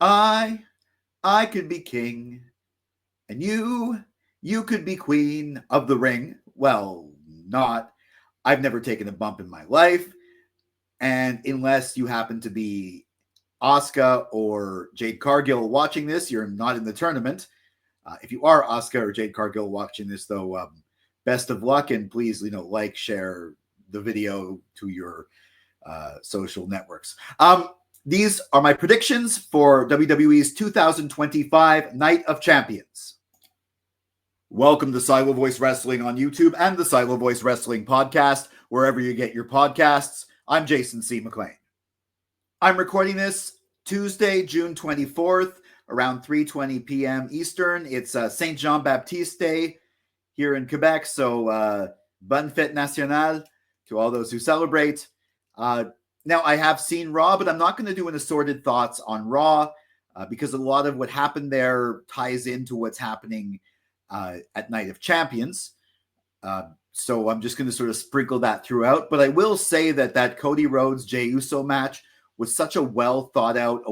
I could be king, and you could be queen of the ring. Well, not. I've never taken a bump in my life, and unless you happen to be Asuka or Jade Cargill watching this, you're not in the tournament. If you are Asuka or Jade Cargill watching this, though, best of luck, and please, like, share the video to your social networks. These are my predictions for WWE's 2025 Night of Champions. Welcome to Silo Voice Wrestling on YouTube and the Silo Voice Wrestling podcast, wherever you get your podcasts. I'm Jason C. McLean. I'm recording this Tuesday, June 24th, around 3:20 p.m. Eastern. It's Saint Jean Baptiste Day here in Quebec, so bonne fête nationale to all those who celebrate. Now, I have seen Raw, but I'm not going to do an assorted thoughts on Raw because a lot of what happened there ties into what's happening at Night of Champions. So I'm just going to sort of sprinkle that throughout. But I will say that Cody Rhodes-Jey Uso match was such a well thought out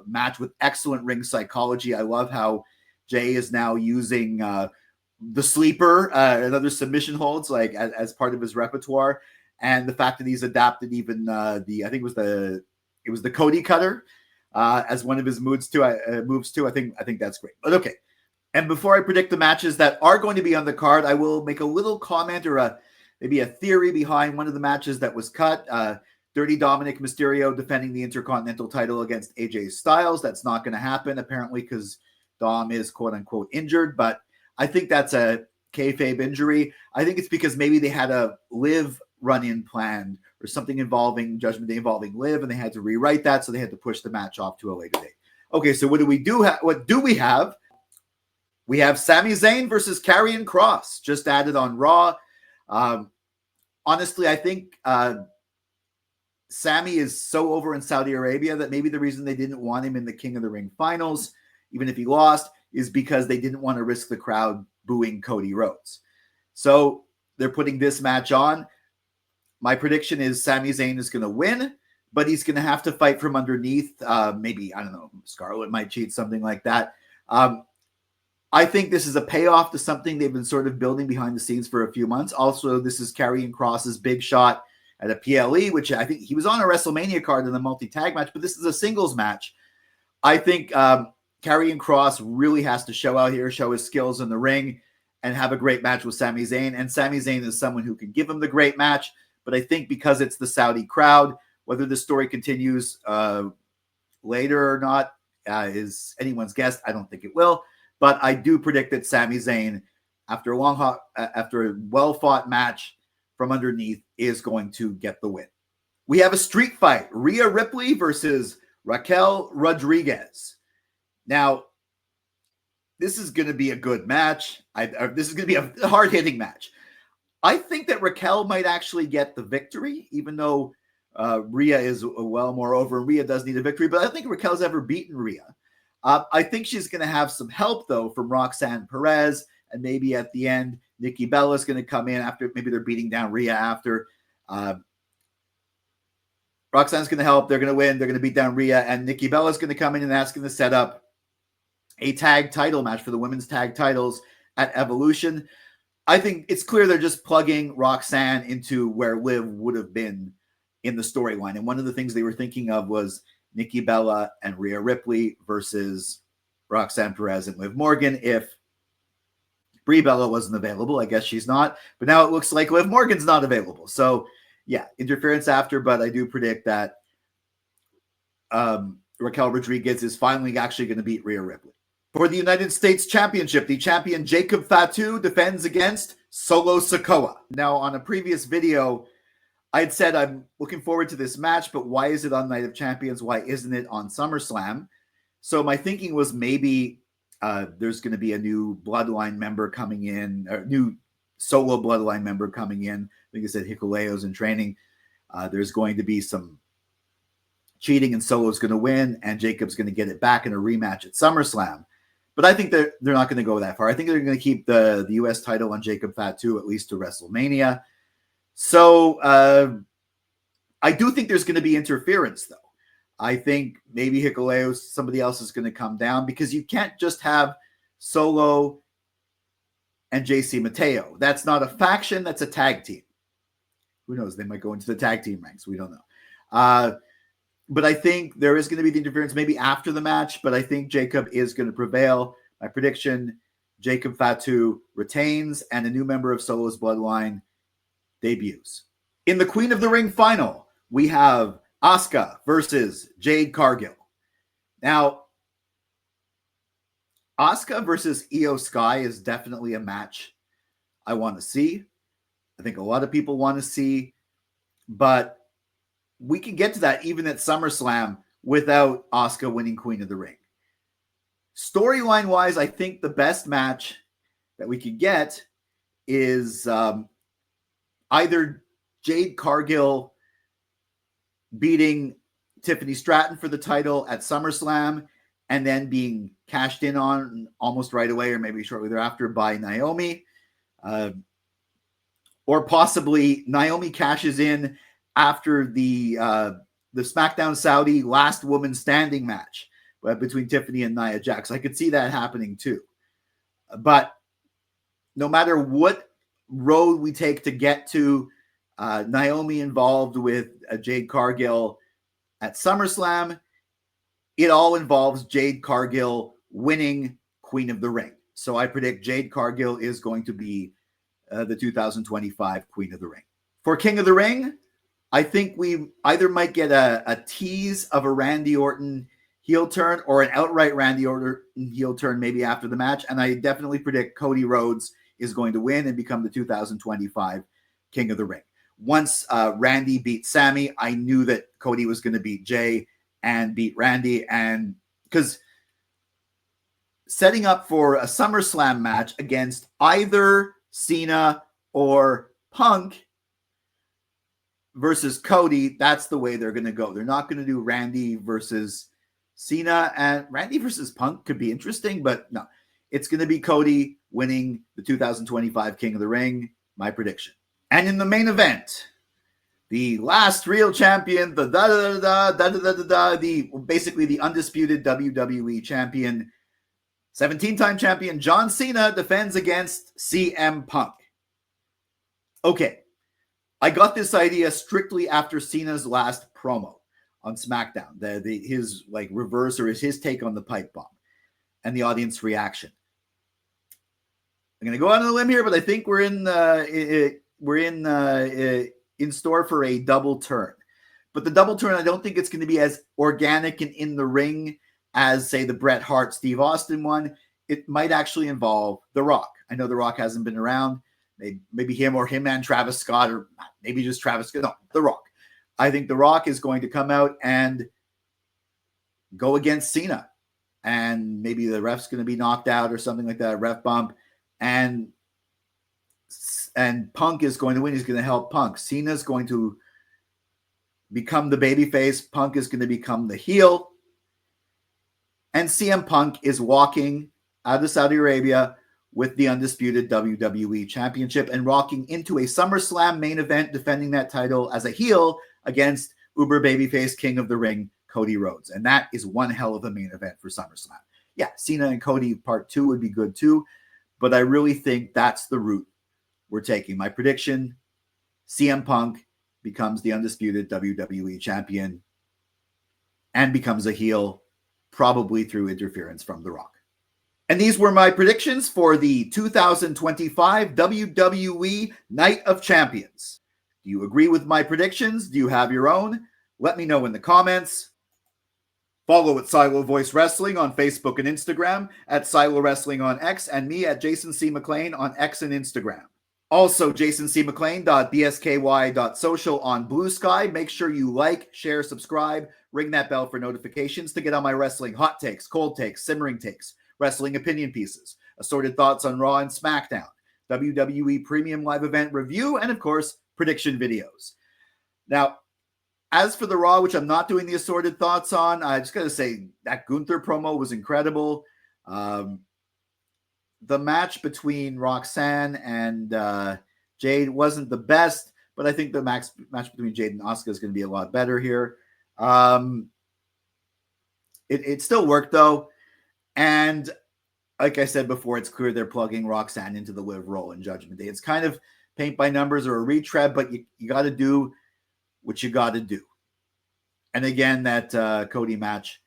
match with excellent ring psychology. I love how Jey is now using the sleeper and other submission holds as part of his repertoire. And the fact that he's adapted even I think it was the Cody Cutter as one of his moves too. I think that's great. But okay. And before I predict the matches that are going to be on the card, I will make a little comment or maybe a theory behind one of the matches that was cut. Dirty Dominic Mysterio defending the Intercontinental title against AJ Styles. That's not going to happen apparently because Dom is quote unquote injured. But I think that's a kayfabe injury. I think it's because maybe they had a Liv run-in planned or something involving Judgment Day involving Liv, and they had to rewrite that, so they had to push the match off to a later date. Okay, so what do we have? We have Sami Zayn versus Karrion Kross, just added on Raw. Honestly, I think Sami is so over in Saudi Arabia that maybe the reason they didn't want him in the King of the Ring finals, even if he lost, is because they didn't want to risk the crowd booing Cody Rhodes. So they're putting this match on. My prediction is Sami Zayn is going to win, but he's going to have to fight from underneath. Maybe, I don't know, Scarlett might cheat, something like that. I think this is a payoff to something they've been sort of building behind the scenes for a few months. Also, this is Karrion Kross's big shot at a PLE, which I think he was on a WrestleMania card in the multi-tag match, but this is a singles match. I think Karrion Kross really has to show out here, show his skills in the ring, and have a great match with Sami Zayn. And Sami Zayn is someone who can give him the great match. But I think because it's the Saudi crowd, whether the story continues later or not is anyone's guess. I don't think it will. But I do predict that Sami Zayn, after a well-fought match from underneath, is going to get the win. We have a street fight. Rhea Ripley versus Raquel Rodriguez. Now, this is going to be a good match. This is going to be a hard-hitting match. I think that Raquel might actually get the victory, even though Rhea is well more over. Rhea does need a victory, but I don't think Raquel's ever beaten Rhea. I think she's going to have some help, though, from Roxanne Perez, and maybe at the end, Nikki Bella is going to come in after. Maybe they're beating down Rhea after. Roxanne's going to help. They're going to win. They're going to beat down Rhea, and Nikki Bella is going to come in, and that's going to set up a tag title match for the women's tag titles at Evolution. I think it's clear they're just plugging Roxanne into where Liv would have been in the storyline. And one of the things they were thinking of was Nikki Bella and Rhea Ripley versus Roxanne Perez and Liv Morgan if Brie Bella wasn't available. I guess she's not. But now it looks like Liv Morgan's not available. So, yeah, interference after. But I do predict that Raquel Rodriguez is finally actually going to beat Rhea Ripley. For the United States Championship, the champion Jacob Fatu defends against Solo Sikoa. Now, on a previous video, I had said I'm looking forward to this match, but why is it on Night of Champions? Why isn't it on SummerSlam? So my thinking was maybe there's going to be a new Bloodline member coming in, or new solo Bloodline member coming in. I think I said Hikuleo's in training. There's going to be some cheating, and Solo's going to win, and Jacob's going to get it back in a rematch at SummerSlam. But I think they're not going to go that far. I think they're going to keep the U.S. title on Jacob Fatu at least to WrestleMania. So I do think there's going to be interference, though. I think maybe Hikuleo, somebody else is going to come down, because you can't just have Solo and JC Mateo. That's not a faction. That's a tag team. Who knows? They might go into the tag team ranks. We don't know. But I think there is going to be the interference maybe after the match, but I think Jacob is going to prevail. My prediction, Jacob Fatu retains, and a new member of Solo's bloodline debuts. In the Queen of the Ring final, we have Asuka versus Jade Cargill. Now, Asuka versus Io Sky is definitely a match I want to see. I think a lot of people want to see, but we can get to that even at SummerSlam without Asuka winning Queen of the Ring. Storyline-wise, I think the best match that we could get is either Jade Cargill beating Tiffany Stratton for the title at SummerSlam and then being cashed in on almost right away, or maybe shortly thereafter, by Naomi. Or possibly Naomi cashes in after the SmackDown Saudi last woman standing match between Tiffany and Nia Jax. I could see that happening too. But no matter what road we take to get to Naomi involved with Jade Cargill at SummerSlam, it all involves Jade Cargill winning Queen of the Ring. So I predict Jade Cargill is going to be the 2025 Queen of the Ring. For King of the Ring, I think we either might get a tease of a Randy Orton heel turn or an outright Randy Orton heel turn maybe after the match. And I definitely predict Cody Rhodes is going to win and become the 2025 King of the Ring. Once Randy beat Sammy, I knew that Cody was going to beat Jay and beat Randy. And because setting up for a SummerSlam match against either Cena or Punk versus Cody, that's the way they're going to go. They're not going to do Randy versus Cena, and Randy versus Punk could be interesting, but no, it's going to be Cody winning the 2025 King of the Ring, my prediction. And in the main event, the last real champion, basically the undisputed WWE champion, 17-time champion John Cena defends against CM Punk. Okay, I got this idea strictly after Cena's last promo on SmackDown, his like reverse or his take on the pipe bomb and the audience reaction. I'm going to go out on a limb here, but I think we're in store for a double turn. But the double turn, I don't think it's going to be as organic and in the ring as, say, the Bret Hart, Steve Austin one. It might actually involve The Rock. I know The Rock hasn't been around. Maybe him and Travis Scott, or maybe just Travis Scott. No, The Rock. I think The Rock is going to come out and go against Cena. And maybe the ref's going to be knocked out or something like that, ref bump. And Punk is going to win. He's going to help Punk. Cena's going to become the babyface. Punk is going to become the heel. And CM Punk is walking out of Saudi Arabia with the undisputed WWE Championship and walking into a SummerSlam main event defending that title as a heel against Uber babyface King of the Ring, Cody Rhodes. And that is one hell of a main event for SummerSlam. Yeah, Cena and Cody part 2 would be good too, but I really think that's the route we're taking. My prediction, CM Punk becomes the undisputed WWE champion and becomes a heel, probably through interference from The Rock. And these were my predictions for the 2025 WWE Night of Champions. Do you agree with my predictions? Do you have your own? Let me know in the comments. Follow at Silo Voice Wrestling on Facebook and Instagram, at Silo Wrestling on X, and me at Jason C. McLean on X and Instagram. Also, jasoncmclean.bsky.social on Bluesky. Make sure you like, share, subscribe, ring that bell for notifications to get on my wrestling hot takes, cold takes, simmering takes, wrestling opinion pieces, assorted thoughts on Raw and SmackDown, WWE Premium Live Event review, and of course, prediction videos. Now, as for the Raw, which I'm not doing the assorted thoughts on, I just got to say that Gunther promo was incredible. The match between Roxanne and Jade wasn't the best, but I think the match between Jade and Asuka is going to be a lot better here. It still worked though. And like I said before, it's clear they're plugging Roxanne into the live role in Judgment Day. It's kind of paint by numbers or a retread, but you got to do what you got to do. And again, that Cody match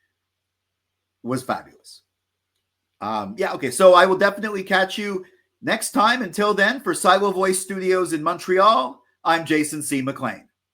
was fabulous. Yeah, okay. So I will definitely catch you next time. Until then, for Silo Voice Studios in Montreal, I'm Jason C. McLean.